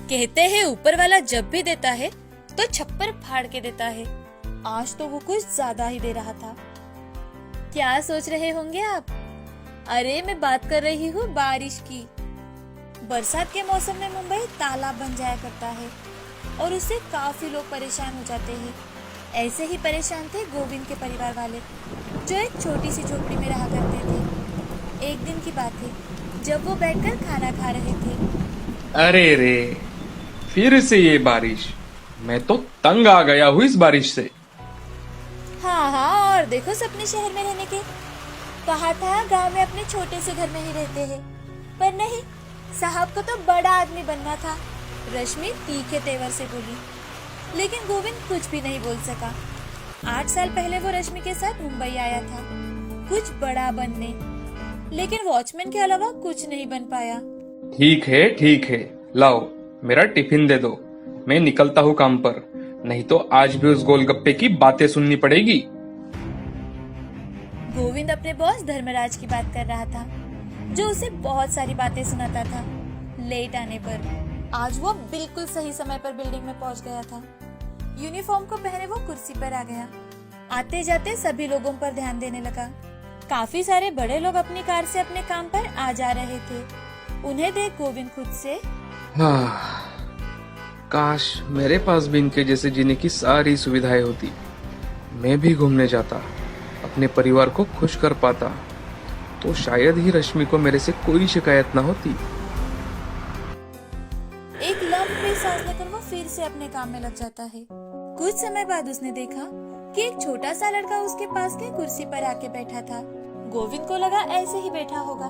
कहते हैं ऊपर वाला जब भी देता है तो छप्पर फाड़ के देता है। आज तो वो कुछ ज्यादा ही दे रहा था। क्या सोच रहे होंगे आप? अरे मैं बात कर रही हूँ बारिश की। बरसात के मौसम में मुंबई तालाब बन जाया करता है और उससे काफी लोग परेशान हो जाते हैं। ऐसे ही परेशान थे गोविंद के परिवार वाले, जो एक छोटी सी झोपड़ी में रहा करते थे। एक दिन की बात है जब वो बैठकर खाना खा रहे थे। अरे रे, फिर से ये बारिश। मैं तो तंग आ गया हूँ इस बारिश से। हाँ, और देखो सपने शहर में रहने के। कहा था गांव में अपने छोटे से घर में ही रहते हैं, पर नहीं, साहब को तो बड़ा आदमी बनना था। रश्मि तीखे तेवर से बोली, लेकिन गोविंद कुछ भी नहीं बोल सका। 8 साल पहले वो रश्मि के साथ मुंबई आया था कुछ बड़ा बनने, लेकिन वॉचमैन के अलावा कुछ नहीं बन पाया। ठीक है, लाओ मेरा टिफिन दे दो। मैं निकलता हूँ काम पर, नहीं तो आज भी उस गोलगप्पे की बातें सुननी पड़ेगी। गोविंद अपने बॉस धर्मराज की बात कर रहा था, जो उसे बहुत सारी बातें सुनाता था। लेट आने पर आज वो बिल्कुल सही समय पर बिल्डिंग में पहुंच गया था। यूनिफॉर्म को पहने वो कुर्सी पर आ गया। आते जाते सभी लोगों पर ध्यान देने लगा। काफी सारे बड़े लोग अपनी कार से अपने काम पर आ जा रहे थे। उन्हें देख गोविंद खुद से, काश मेरे पास भी इनके जैसे जीने की सारी सुविधाएं होती। मैं भी घूमने जाता, अपने परिवार को खुश कर पाता, तो शायद ही रश्मि को मेरे से कोई शिकायत ना होती। एक लंबी सांस लेकर वो फिर से अपने काम में लग जाता है। कुछ समय बाद उसने देखा कि एक छोटा सा लड़का उसके पास के कुर्सी पर आके बैठा था। गोविंद को लगा ऐसे ही बैठा होगा,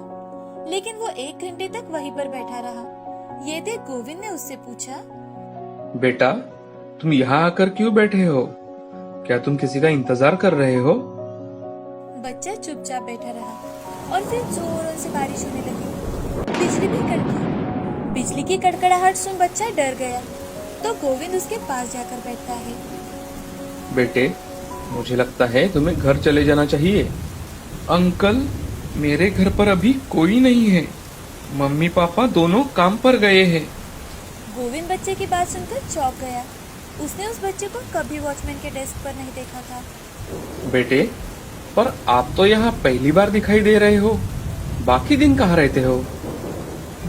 लेकिन वो 1 घंटे तक वहीं पर बैठा रहा। ये देख गोविंद ने उससे पूछा, बेटा, तुम यहाँ आकर क्यों बैठे हो? क्या तुम किसी का इंतजार कर रहे हो? बच्चा चुपचाप बैठा रहा और फिर जोरों से बारिश होने लगी। बिजली भी कड़की। बिजली की कड़कड़ाहट सुन बच्चा डर गया, तो गोविंद उसके पास जाकर बैठता है। बेटे, मुझे लगता है तुम्हें घर चले जाना चाहिए। अंकल, मेरे घर पर अभी कोई नहीं है। मम्मी पापा दोनों काम पर गए हैं। गोविंद बच्चे की बात सुनकर चौंक गया। उसने उस बच्चे को कभी वॉचमैन के डेस्क पर नहीं देखा था। बेटे, पर आप तो यहाँ पहली बार दिखाई दे रहे हो। बाकी दिन कहाँ रहते हो?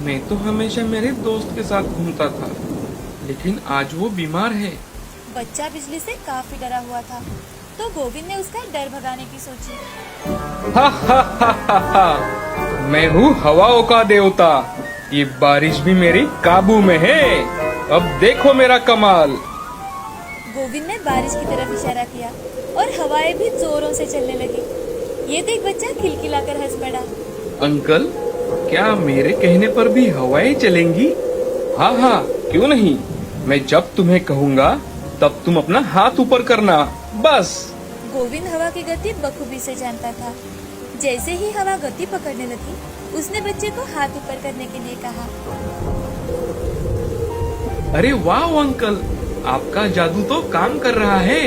मैं तो हमेशा मेरे दोस्त के साथ घूमता था, लेकिन आज वो बीमार है। बच्चा बिजली से काफी डरा हुआ था, तो गोविंद ने उसका डर भगाने की सोची। हा, मैं हूँ हवाओं का देवता। ये बारिश भी मेरी काबू में है। अब देखो मेरा कमाल। गोविंद ने बारिश की तरफ इशारा किया और हवाएं भी जोरों से चलने लगी। ये देख बच्चा खिलखिलाकर हंस पड़ा। अंकल, क्या मेरे कहने पर भी हवाएं चलेंगी? हाँ, क्यों नहीं। मैं जब तुम्हें कहूँगा तब तुम अपना हाथ ऊपर करना, बस। गोविंद हवा की गति बखूबी से जानता था। जैसे ही हवा गति पकड़ने लगी, उसने बच्चे को हाथ ऊपर करने के लिए कहा। अरे वाह अंकल, आपका जादू तो काम कर रहा है।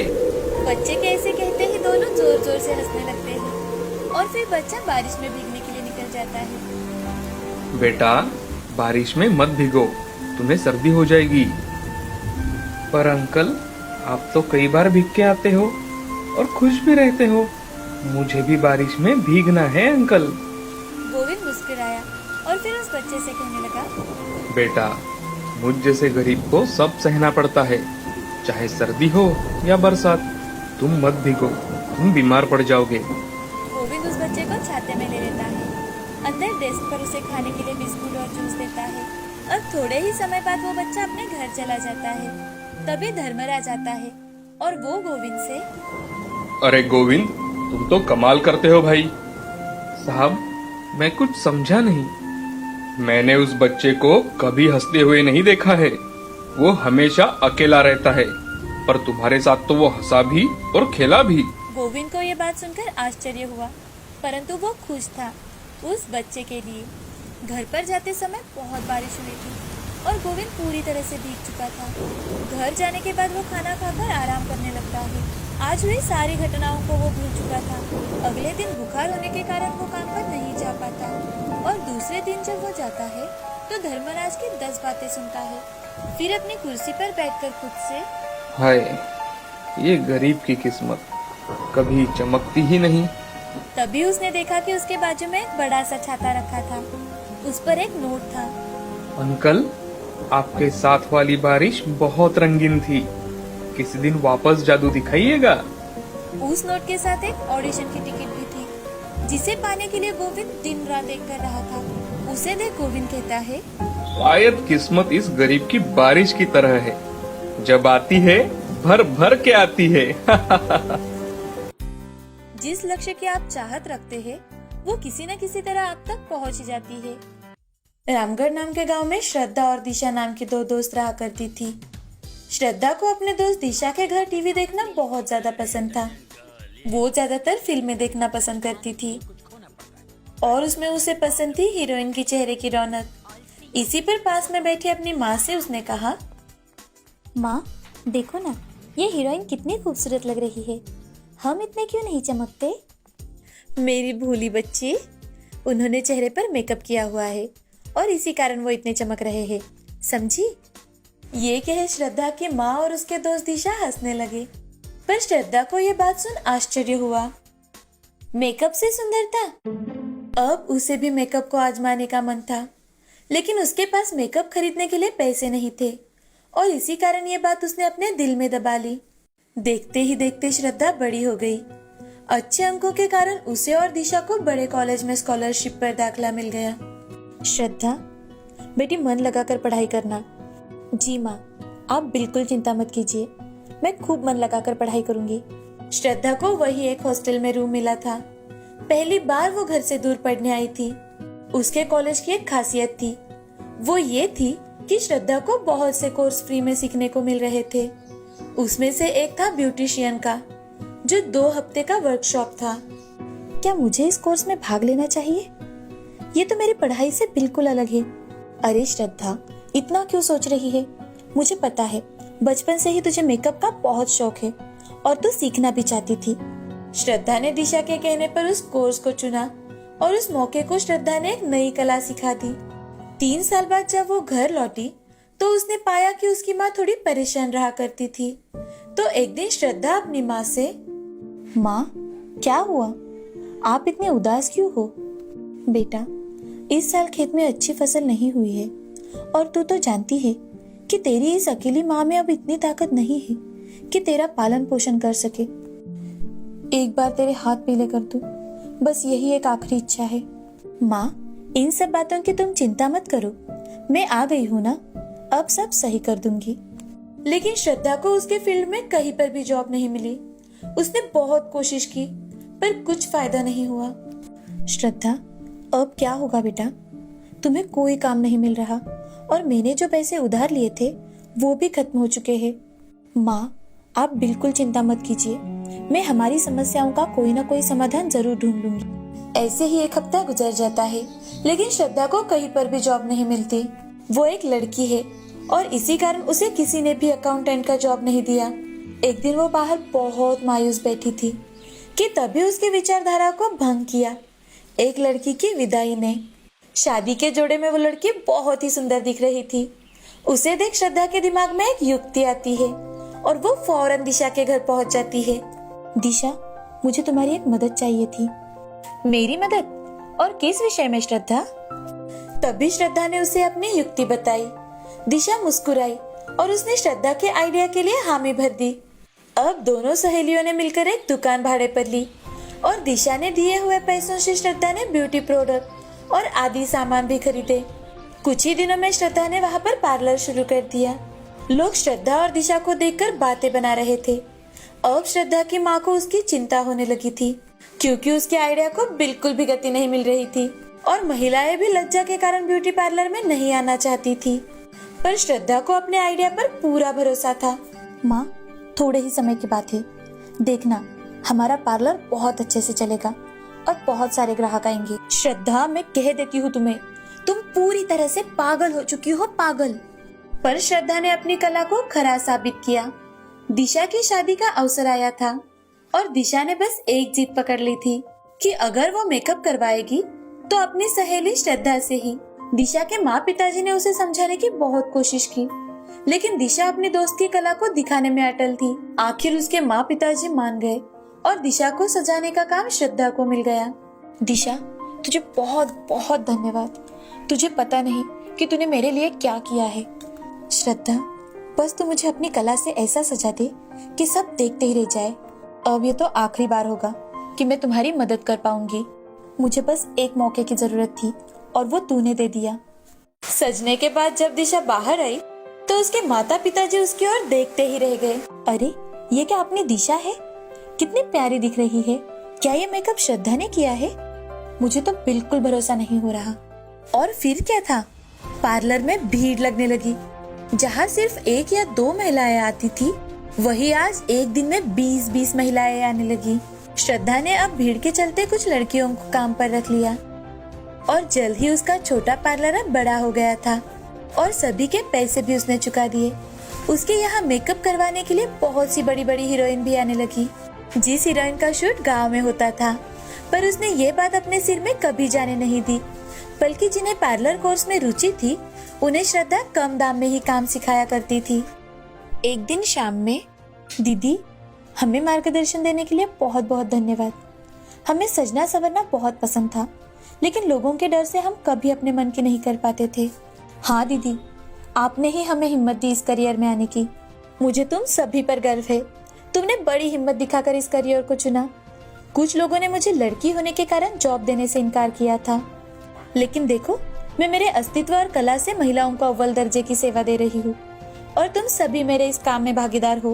बच्चे के ऐसे कहते ही दोनों जोर जोर से हंसने लगते हैं और फिर बच्चा बारिश में भीगने के लिए निकल जाता है। बेटा, बारिश में मत भीगो, तुम्हें सर्दी हो जाएगी। पर अंकल, आप तो कई बार भीग के आते हो और खुश भी रहते हो। मुझे भी बारिश में भीगना है अंकल। गोविंद मुस्कुराया और फिर उस बच्चे से कहने लगा, बेटा, मुझ जैसे गरीब को सब सहना पड़ता है, चाहे सर्दी हो या बरसात। तुम मत भीगो, तुम बीमार पड़ जाओगे। गोविंद उस बच्चे को छाते में ले लेता है। अंदर डेस्क पर उसे खाने के लिए बिस्कुट और जूस देता है और थोड़े ही समय बाद वो बच्चा अपने घर चला जाता है। तभी धर्मराज आता है और वो गोविंद से, अरे गोविंद, तुम तो कमाल करते हो भाई। साहब, मैं कुछ समझा नहीं। मैंने उस बच्चे को कभी हंसते हुए नहीं देखा है। वो हमेशा अकेला रहता है, पर तुम्हारे साथ तो वो हंसा भी और खेला भी। गोविंद को ये बात सुनकर आश्चर्य हुआ, परंतु वो खुश था उस बच्चे के लिए। घर पर जाते समय बहुत बारिश हुई थी। और गोविंद पूरी तरह से भीग चुका था। घर जाने के बाद वो खाना खाकर आराम करने लगता है। आज हुई सारी घटनाओं को वो भूल चुका था। अगले दिन बुखार होने के कारण वो काम पर नहीं जा पाता और दूसरे दिन जब वो जाता है तो धर्मराज की 10 बातें सुनता है। फिर अपनी कुर्सी पर बैठकर खुद से, हाय, ये गरीब की किस्मत कभी चमकती ही नहीं। तभी उसने देखा कि उसके बाजू में एक बड़ा सा छाता रखा था। उस पर एक नोट था। अंकल, आपके साथ वाली बारिश बहुत रंगीन थी। किसी दिन वापस जादू दिखाइएगा। उस नोट के साथ एक ऑडिशन की टिकट भी थी, जिसे पाने के लिए गोविंद दिन रात एक कर रहा था। उसे देख गोविंद कहता है, शायद किस्मत इस गरीब की बारिश की तरह है, जब आती है भर भर के आती है। जिस लक्ष्य की आप चाहत रखते हैं, वो किसी न किसी तरह आप तक पहुंच ही जाती है। रामगढ़ नाम के गांव में श्रद्धा और दिशा नाम की 2 दोस्त रहा करती थी। श्रद्धा को अपने दोस्त दिशा के घर टीवी देखना बहुत ज्यादा पसंद था। वो ज्यादातर फिल्में देखना पसंद करती थी और उसमें उसे पसंद थी हीरोइन की चेहरे की रौनक। इसी पर पास में बैठी अपनी माँ से उसने कहा, माँ देखो ना, ये हीरोइन कितनी खूबसूरत लग रही है। हम इतने क्यों नहीं चमकते? मेरी भोली बच्ची, उन्होंने चेहरे पर मेकअप किया हुआ है और इसी कारण वो इतने चमक रहे हैं, समझी? ये कहे श्रद्धा की माँ और उसके दोस्त दिशा हंसने लगे। पर श्रद्धा को ये बात सुन आश्चर्य हुआ। मेकअप से सुंदरता? अब उसे भी मेकअप को आजमाने का मन था, लेकिन उसके पास मेकअप खरीदने के लिए पैसे नहीं थे और इसी कारण ये बात उसने अपने दिल में दबा ली। देखते ही देखते श्रद्धा बड़ी हो गई। अच्छे अंकों के कारण उसे और दिशा को बड़े कॉलेज में स्कॉलरशिप पर दाखिला मिल गया। श्रद्धा, बेटी मन लगाकर पढ़ाई करना। जी माँ, आप बिल्कुल चिंता मत कीजिए, मैं खूब मन लगाकर पढ़ाई करूंगी। श्रद्धा को वही एक हॉस्टल में रूम मिला था। पहली बार वो घर से दूर पढ़ने आई थी। उसके कॉलेज की एक खासियत थी, वो ये थी कि श्रद्धा को बहुत से कोर्स फ्री में सीखने को मिल रहे थे। उसमें से एक था ब्यूटिशियन का, जो 2 हफ्ते का वर्कशॉप था। क्या मुझे इस कोर्स में भाग लेना चाहिए? ये तो मेरी पढ़ाई से बिल्कुल अलग है। अरे श्रद्धा, इतना क्यों सोच रही है? मुझे पता है बचपन से ही तुझे मेकअप का बहुत शौक है और तू सीखना भी चाहती थी। श्रद्धा ने दिशा के कहने पर उस कोर्स को चुना और उस मौके को श्रद्धा ने एक नई कला सिखा दी। 3 साल बाद जब वो घर लौटी तो उसने पाया कि उसकी माँ थोड़ी परेशान रहा करती थी। तो एक दिन श्रद्धा अपनी माँ से, माँ क्या हुआ? आप इतने उदास क्यों हो? बेटा, इस साल खेत में अच्छी फसल नहीं हुई है और तू तो जानती है कि तेरी इस अकेली माँ में अब इतनी ताकत नहीं है कि तेरा पालन पोषण कर सके। एक बार तेरे हाथ पीले कर दूं, बस यही एक आखिरी इच्छा है। माँ, इन सब बातों की तुम चिंता मत करो, मैं आ गई हूँ ना, अब सब सही कर दूंगी। लेकिन श्रद्धा को उसके फील्ड में कहीं पर भी जॉब नहीं मिली। उसने बहुत कोशिश की पर कुछ फायदा नहीं हुआ। श्रद्धा, अब क्या होगा बेटा? तुम्हें कोई काम नहीं मिल रहा और मैंने जो पैसे उधार लिए थे वो भी खत्म हो चुके हैं। माँ, आप बिल्कुल चिंता मत कीजिए, मैं हमारी समस्याओं का कोई ना कोई समाधान जरूर ढूंढ लूंगी। ऐसे ही 1 हफ्ता गुजर जाता है, लेकिन श्रद्धा को कहीं पर भी जॉब नहीं मिलती। वो एक लड़की है और इसी कारण उसे किसी ने भी अकाउंटेंट का जॉब नहीं दिया। एक दिन वो बाहर बहुत मायूस बैठी थी कि तभी उसकी विचारधारा को भंग किया एक लड़की की विदाई ने। शादी के जोड़े में वो लड़की बहुत ही सुंदर दिख रही थी। उसे देख श्रद्धा के दिमाग में एक युक्ति आती है और वो फौरन दिशा के घर पहुंच जाती है। दिशा, मुझे तुम्हारी एक मदद चाहिए थी। मेरी मदद? और किस विषय में श्रद्धा? तभी श्रद्धा ने उसे अपनी युक्ति बताई। दिशा मुस्कुराई और उसने श्रद्धा के आइडिया के लिए हामी भर दी। अब दोनों सहेलियों ने मिलकर एक दुकान भाड़े पर ली और दिशा ने दिए हुए पैसों से श्रद्धा ने ब्यूटी प्रोडक्ट और आदि सामान भी खरीदे। कुछ ही दिनों में श्रद्धा ने वहाँ पर पार्लर शुरू कर दिया। लोग श्रद्धा और दिशा को देखकर बातें बना रहे थे। अब श्रद्धा की माँ को उसकी चिंता होने लगी थी, क्योंकि उसके आइडिया को बिल्कुल भी गति नहीं मिल रही थी और महिलाएं भी लज्जा के कारण ब्यूटी पार्लर में नहीं आना चाहती थी। पर श्रद्धा को अपने आइडिया पर पूरा भरोसा था। माँ, थोड़े ही समय की बात है, देखना हमारा पार्लर बहुत अच्छे से चलेगा और बहुत सारे ग्राहक आएंगे। श्रद्धा, मैं कह देती हूँ तुम्हें, तुम पूरी तरह से पागल हो चुकी हो, पागल। पर श्रद्धा ने अपनी कला को खरा साबित किया। दिशा की शादी का अवसर आया था और दिशा ने बस एक जीत पकड़ ली थी कि अगर वो मेकअप करवाएगी तो अपनी सहेली श्रद्धा से ही। दिशा के माँ पिताजी ने उसे समझाने की बहुत कोशिश की, लेकिन दिशा अपने दोस्त की कला को दिखाने में अटल थी। आखिर उसके माँ पिताजी मान गए और दिशा को सजाने का काम श्रद्धा को मिल गया। दिशा, तुझे बहुत बहुत धन्यवाद। तुझे पता नहीं कि तूने मेरे लिए क्या किया है। श्रद्धा, बस तू मुझे अपनी कला से ऐसा सजा दे कि सब देखते ही रह जाए। अब ये तो आखिरी बार होगा कि मैं तुम्हारी मदद कर पाऊंगी। मुझे बस एक मौके की जरूरत थी और वो तूने दे दिया। सजने के बाद जब दिशा बाहर आई तो उसके माता पिताजी उसकी ओर देखते ही रह गए। अरे, ये क्या अपनी दिशा है? कितनी प्यारी दिख रही है। क्या ये मेकअप श्रद्धा ने किया है? मुझे तो बिल्कुल भरोसा नहीं हो रहा। और फिर क्या था? पार्लर में भीड़ लगने लगी। जहाँ सिर्फ 1 या 2 महिलाएं आती थी, वही आज एक दिन में 20-20 महिलाएं आने लगी। श्रद्धा ने अब भीड़ के चलते कुछ लड़कियों को काम पर रख लिया और जल्द ही उसका छोटा पार्लर अब बड़ा हो गया था और सभी के पैसे भी उसने चुका दिए। उसके यहाँ मेकअप करवाने के लिए बहुत सी बड़ी बड़ी हीरोइन भी आने लगी। जिस हीरोइन का शूट गांव में होता था, पर उसने ये बात अपने सिर में कभी जाने नहीं दी, बल्कि जिन्हें पार्लर कोर्स में रुचि थी उन्हें श्रद्धा कम दाम में ही काम सिखाया करती थी। एक दिन शाम में, दीदी, हमें मार्गदर्शन देने के लिए बहुत बहुत धन्यवाद। हमें सजना संवरना बहुत पसंद था, लेकिन लोगों के डर से हम कभी अपने मन की नहीं कर पाते थे। हाँ दीदी, आपने ही हमें हिम्मत दी इस करियर में आने की। मुझे तुम सभी पर गर्व है। तुमने बड़ी हिम्मत दिखाकर इस करियर को चुना। कुछ लोगों ने मुझे लड़की होने के कारण जॉब देने से इनकार किया था, लेकिन देखो, मैं मेरे अस्तित्व और कला से महिलाओं को अव्वल दर्जे की सेवा दे रही हूँ और तुम सभी मेरे इस काम में भागीदार हो।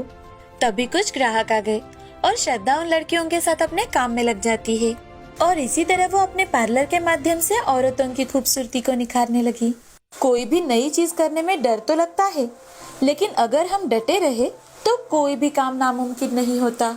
तभी कुछ ग्राहक आ गए और श्रद्धा उन लड़कियों के साथ अपने काम में लग जाती है और इसी तरह वो अपने पार्लर के माध्यम से औरतों की खूबसूरती को निखारने लगी। कोई भी नई चीज करने में डर तो लगता है, लेकिन अगर हम डटे रहे तो कोई भी काम नामुमकिन नहीं होता।